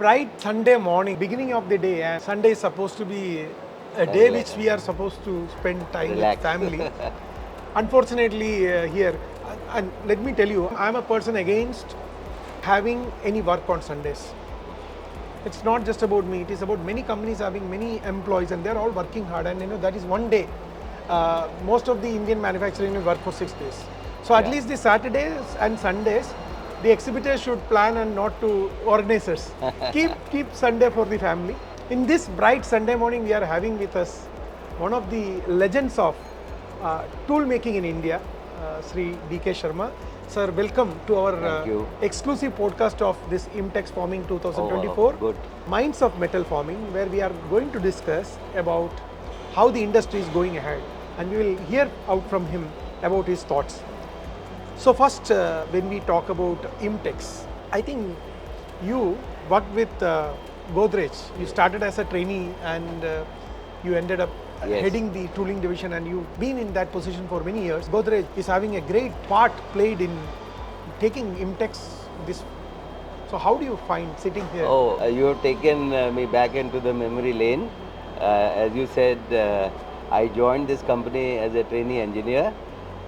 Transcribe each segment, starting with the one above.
bright Sunday morning, beginning of the day, and Sunday is supposed to be a day which we are supposed to spend time Relax. with family. Unfortunately, here, and let me tell you, I'm a person against having any work on Sundays. It's not just about me, it is about many companies having many employees and they're all working hard, and that is one day. Most of the Indian manufacturing will work for 6 days. So at least the Saturdays and Sundays, the exhibitors should plan and not to organizers. keep Sunday for the family. In this bright Sunday morning, we are having with us one of the legends of tool making in India, Sri DK Sharma. Sir, welcome to our exclusive podcast of this IMTEX Forming 2024. Good. Minds of Metal Forming, where we are going to discuss about how the industry is going ahead, and we will hear out from him about his thoughts. So first, when we talk about IMTEX, I think you worked with Godrej. You started as a trainee and you ended up heading the tooling division, and you've been in that position for many years. Godrej is having a great part played in taking IMTEX this. So how do you find sitting here? Oh, you have taken me back into the memory lane. As you said, I joined this company as a trainee engineer,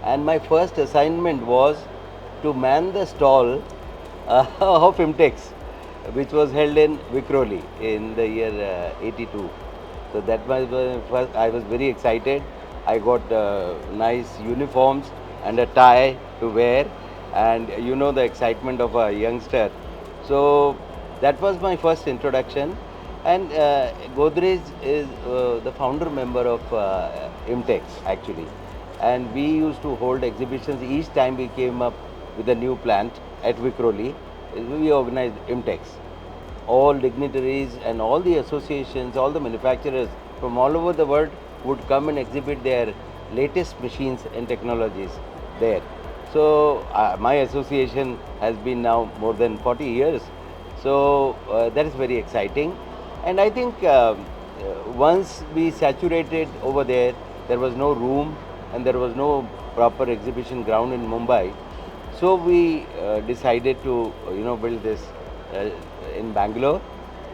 and my first assignment was to man the stall of IMTEX, which was held in Vikhroli in the year 82. So that was first. I was very excited. I got nice uniforms and a tie to wear, and the excitement of a youngster. So that was my first introduction. And Godrej is the founder member of IMTEX actually, and we used to hold exhibitions each time we came up with a new plant at Vikhroli. We organized IMTEX. All dignitaries and all the associations, all the manufacturers from all over the world would come and exhibit their latest machines and technologies there. So my association has been now more than 40 years. So that is very exciting. And I think once we saturated over there, there was no room and there was no proper exhibition ground in Mumbai. So we decided to build this in Bangalore,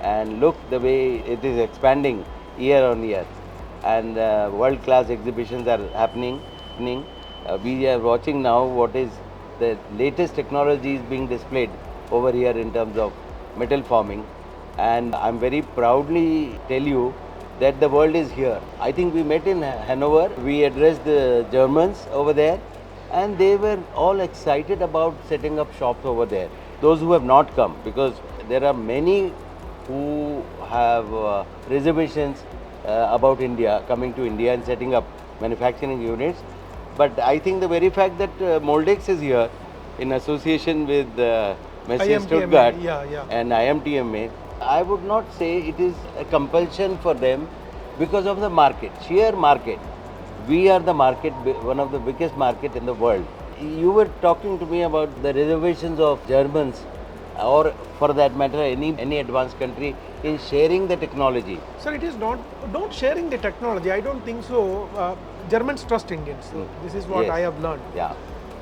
and look the way it is expanding year on year, and world-class exhibitions are happening. We are watching now what is the latest technologies being displayed over here in terms of metal forming, and I'm very proudly tell you that the world is here. I think we met in Hanover, we addressed the Germans over there, and they were all excited about setting up shops over there. Those who have not come, because there are many who have reservations about India, coming to India and setting up manufacturing units. But I think the very fact that Moldex is here in association with Messier Stuttgart and IMTMA, I would not say it is a compulsion for them because of the market, sheer market. We are the market, one of the biggest market in the world. You were talking to me about the reservations of Germans, or for that matter any advanced country, in sharing the technology. Sir, it is not sharing the technology. I don't think so. Germans trust Indians. This is what I have learned. Yeah.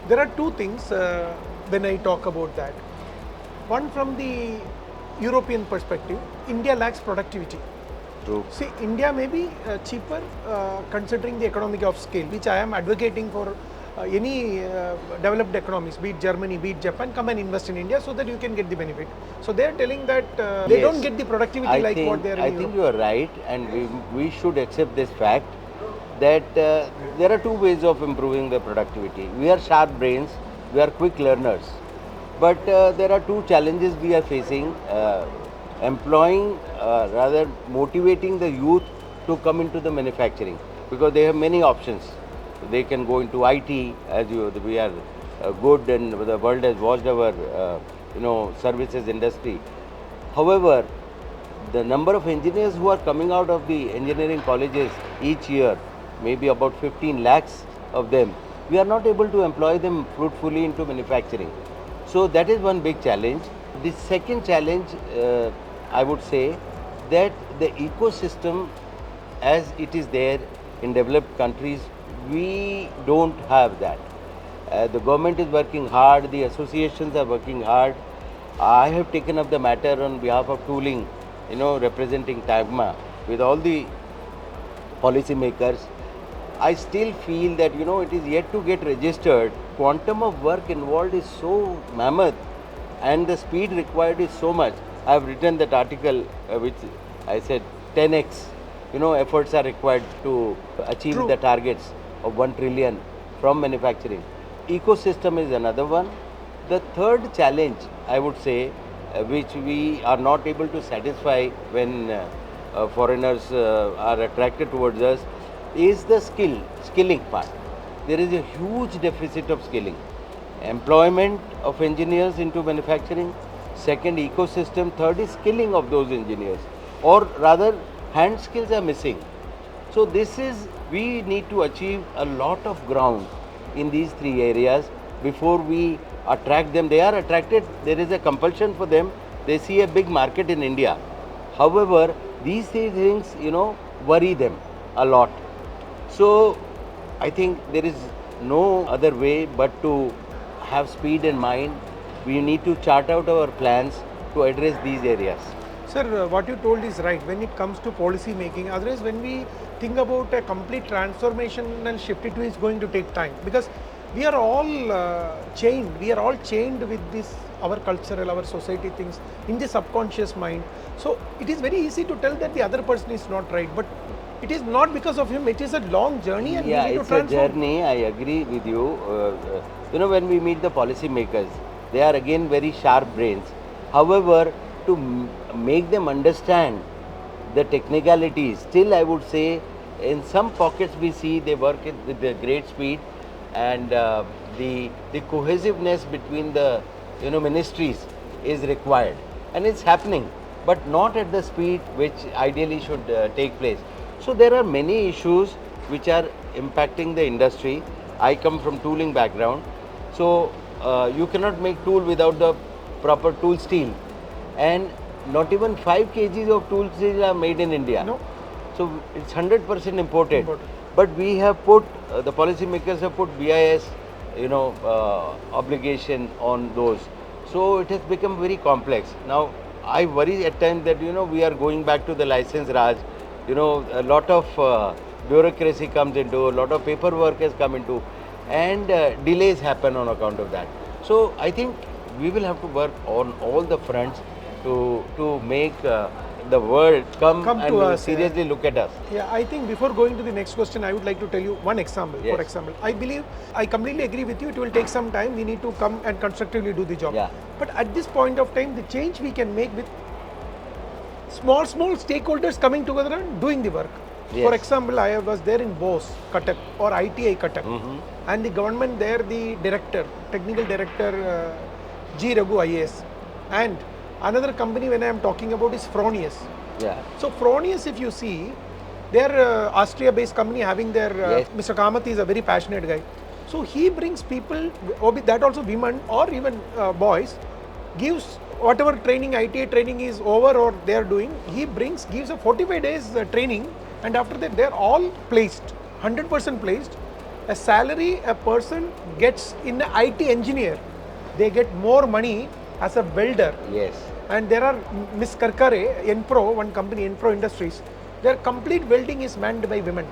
There are two things when I talk about that. One, from the European perspective, India lacks productivity. True. See, India may be cheaper considering the economy of scale, which I am advocating for any developed economies, be it Germany, be it Japan, come and invest in India so that you can get the benefit. So they are telling that they don't get the productivity what they are in I think you are right, and we should accept this fact that there are two ways of improving the productivity. We are sharp brains, we are quick learners, but there are two challenges we are facing. Employing, rather motivating the youth to come into the manufacturing, because they have many options. They can go into IT, as we are good, and the world has watched our services industry. However, the number of engineers who are coming out of the engineering colleges each year, maybe about 15 lakhs of them, we are not able to employ them fruitfully into manufacturing. So that is one big challenge. The second challenge, I would say, that the ecosystem as it is there in developed countries, we don't have that. The government is working hard, the associations are working hard, I have taken up the matter on behalf of tooling, representing TAGMA with all the policymakers. I still feel that it is yet to get registered. Quantum of work involved is so mammoth, and the speed required is so much. I have written that article which I said 10x. Efforts are required to achieve True. the targets of 1 trillion from manufacturing. Ecosystem is another one. The third challenge, I would say, which we are not able to satisfy when foreigners are attracted towards us, is the skilling part. There is a huge deficit of skilling. Employment of engineers into manufacturing, second ecosystem, third is skilling of those engineers, or rather hand skills are missing. So we need to achieve a lot of ground in these three areas before we attract them. They are attracted, there is a compulsion for them, they see a big market in India. However, these three things, worry them a lot. So I think there is no other way but to have speed in mind. We need to chart out our plans to address these areas. Sir, what you told is right when it comes to policy making. Otherwise, when we think about a complete transformational shift, it is going to take time because we are all chained. We are all chained with this, our cultural, our society things in the subconscious mind. So it is very easy to tell that the other person is not right, but it is not because of him. It is a long journey, and Yeah, we need it's to a transform. journey. I agree with you. When we meet the policymakers, they are again very sharp brains. However, to make them understand the technicalities, still I would say in some pockets we see they work with a great speed, and the cohesiveness between the ministries is required, and it's happening, but not at the speed which ideally should take place. So there are many issues which are impacting the industry. I come from tooling background, so you cannot make tool without the proper tool steel, and not even 5 kgs of tool steel are made in India. No. So it's 100% imported. Imported. But we have put, the policymakers have put BIS, obligation on those. So it has become very complex. Now I worry at times that we are going back to the license Raj. A lot of bureaucracy comes into, a lot of paperwork has come into, and delays happen on account of that. So I think we will have to work on all the fronts to make the world come and to us, seriously look at us. Yeah, I think before going to the next question, I would like to tell you one example. Yes. For example, I completely agree with you. It will take some time. We need to come and constructively do the job. Yeah. But at this point of time, the change we can make with small stakeholders coming together and doing the work. Yes. For example, I was there in Bose, Cuttack, or ITI Cuttack, and the government there, the director, technical director, G. Raghu IAS, and another company when I am talking about is Fronius. Yeah. So Fronius, if you see, they're Austria-based company having their, Yes. Mr. Kamath is a very passionate guy. So he brings people, that also women or even boys, gives whatever training, ITA training is over or they are doing, he gives a 45 days training, and after that they're all placed, 100% placed. A salary a person gets in an IT engineer, they get more money as a welder. Yes. And there are Miss Karkare, Enpro, one company, Enpro Industries, their complete welding is manned by women.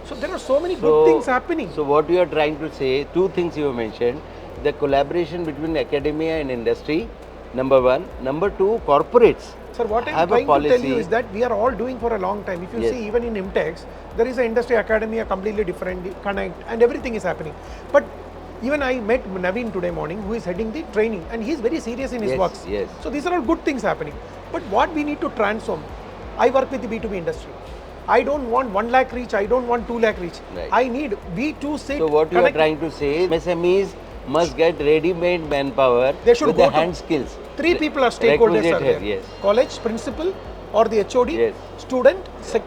So there are so many good things happening. So what you are trying to say, two things you have mentioned, the collaboration between academia and industry, number one. Number two, corporates. Sir, what I'm have a trying to tell you policy. is that we are all doing for a long time. If you Yes. see, even in IMTEX, there is an industry academia completely different, connect, and everything is happening. But even I met Naveen today morning, who is heading the training, and he is very serious in his Yes, works. yes. So these are all good things happening. But what we need to transform, I work with the B2B industry. I don't want 1 lakh reach, I don't want 2 lakh reach. Right. I need B2 sit. So what you are connect. trying to say, MSMEs must get ready-made manpower They should with go the to hand skills. 3 people are stakeholders Requisite are there. here, yes. College principal or the HOD, Yes. student,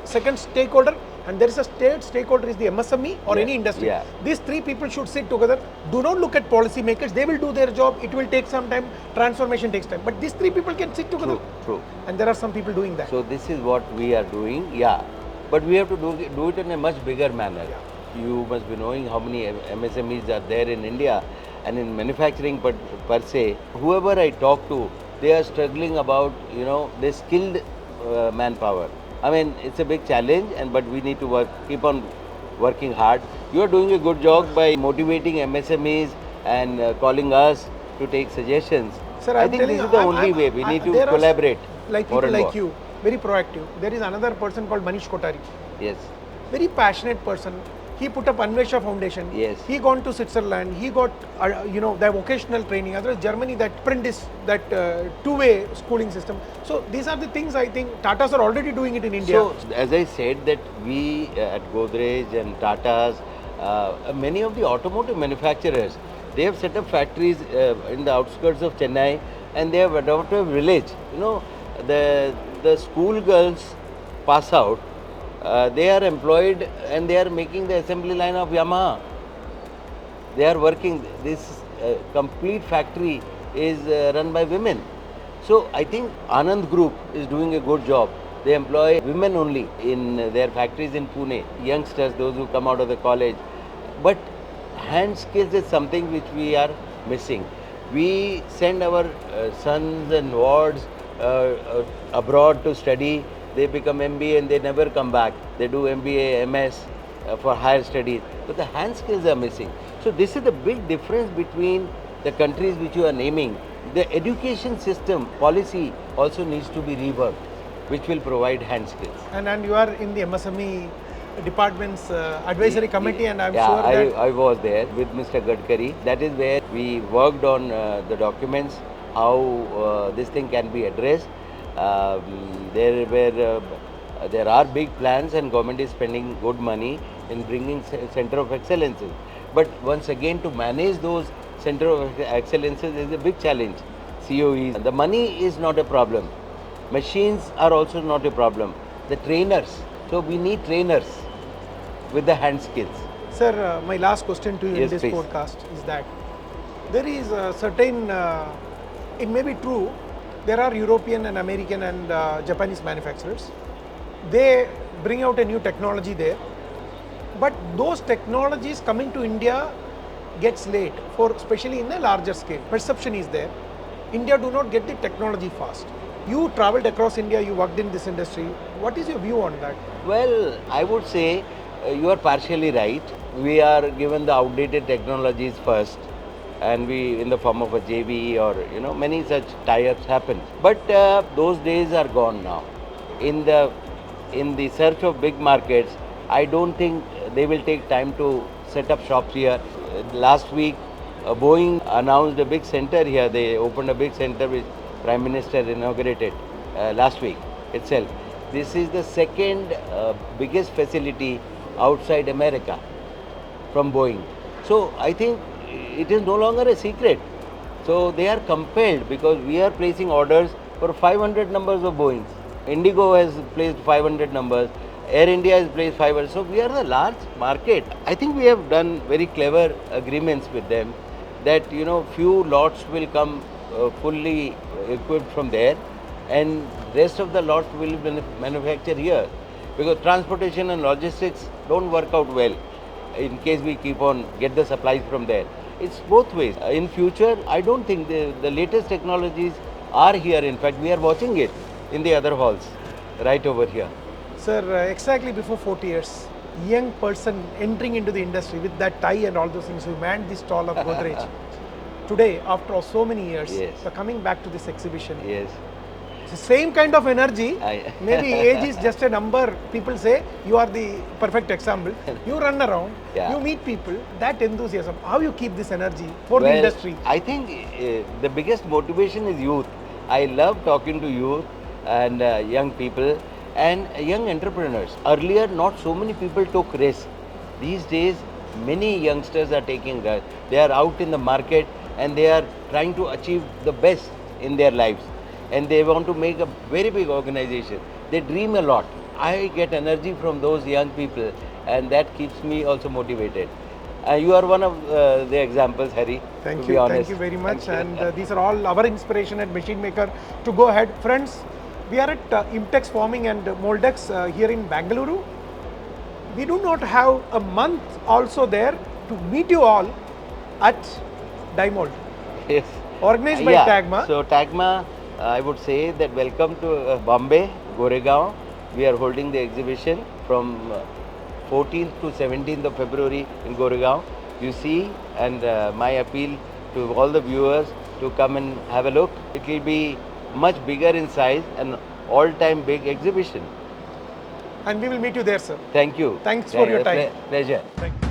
second stakeholder, and there is a state stakeholder is the MSME or Yeah, any industry. yeah. These 3 people should sit together. Do not look at policy makers. They will do their job. It will take some time. Transformation takes time. But these 3 people can sit together. True. And there are some people doing that. So this is what we are doing, yeah. But we have to do it in a much bigger manner. You must be knowing how many MSMEs are there in India, And in manufacturing per se, whoever I talk to, they are struggling about, the skilled manpower. I mean, it's a big challenge, but we need to keep on working hard. You are doing a good job by motivating MSMEs and calling us to take suggestions. Sir, I I'm think telling this you, is the only way. We need to there are collaborate like more people and like more. you, very proactive. There is another person called Manish Kotari, Yes. very passionate person. He put up Anvesha Foundation. Yes. He gone to Switzerland. He got the vocational training. Otherwise, Germany, that apprentice, that two-way schooling system. So these are the things I think Tatas are already doing it in India. So as I said that we at Godrej and Tata's, many of the automotive manufacturers, they have set up factories in the outskirts of Chennai, and they have adopted a village. The school girls pass out, they are employed and they are making the assembly line of Yamaha. They are working. This complete factory is run by women. So I think Anand Group is doing a good job. They employ women only in their factories in Pune, youngsters, those who come out of the college. But hand skills is something which we are missing. We send our sons and wards abroad to study. They become MBA and they never come back. They do MBA, MS for higher studies. But the hand skills are missing. So this is the big difference between the countries which you are naming. The education system policy also needs to be reworked, which will provide hand skills. And you are in the MSME department's advisory committee, and I'm Yeah, sure that I was there with Mr. Gadkari. That is where we worked on the documents, how this thing can be addressed. There are big plans, and government is spending good money in bringing center of excellences. But once again, to manage those center of excellences is a big challenge. COEs. The money is not a problem. Machines are also not a problem. The trainers. So we need trainers with the hand skills. Sir, my last question to you in Yes, this please. podcast is that there is a certain, it may be true, there are European and American and Japanese manufacturers. They bring out a new technology there, but those technologies coming to India gets late, for especially in a larger scale. Perception is there. India do not get the technology fast. You traveled across India, you worked in this industry. What is your view on that? Well, I would say you are partially right. We are given the outdated technologies first, and we in the form of a JV or many such tie-ups happen. But those days are gone now. In the search of big markets, I don't think they will take time to set up shops here. Last week, Boeing announced a big center here. They opened a big center which Prime Minister inaugurated last week itself. This is the second biggest facility outside America from Boeing. So I think it is no longer a secret. So they are compelled because we are placing orders for 500 numbers of Boeings. Indigo has placed 500 numbers. Air India has placed 500. So we are a large market. I think we have done very clever agreements with them that few lots will come fully equipped from there, and rest of the lot will be manufactured here, because transportation and logistics don't work out well in case we keep on get the supplies from there. It's both ways. In future, I don't think the latest technologies are here. In fact, we are watching it in the other halls right over here. Sir, exactly before 40 years, young person entering into the industry with that tie and all those things, who manned the stall of Godrej. Today, after so many years, Yes. you're coming back to this exhibition. Yes. It's the same kind of energy. Maybe age is just a number. People say you are the perfect example. You run around, Yeah. you meet people, that enthusiasm. How you keep this energy for the Well, industry? I think the biggest motivation is youth. I love talking to youth and young people and young entrepreneurs. Earlier, not so many people took risks. These days, many youngsters are taking risks. They are out in the market and they are trying to achieve the best in their lives. And they want to make a very big organization. They dream a lot. I get energy from those young people, and that keeps me also motivated. You are one of the examples, Harry. Thank to you. be honest. Thank you very much. Thank you. And these are all our inspiration at Machine Maker to go ahead. Friends, we are at IMTEX Forming and Moldex here in Bangalore. We do not have a month also there to meet you all at die mold. Yes. Organized by Yeah. TAGMA. So TAGMA, I would say that welcome to Bombay, Goregaon. We are holding the exhibition from 14th to 17th of February in Goregaon. You see, and my appeal to all the viewers to come and have a look. It will be much bigger in size and all-time big exhibition. And we will meet you there, sir. Thank you. Thanks for your time. Pleasure. Thank you.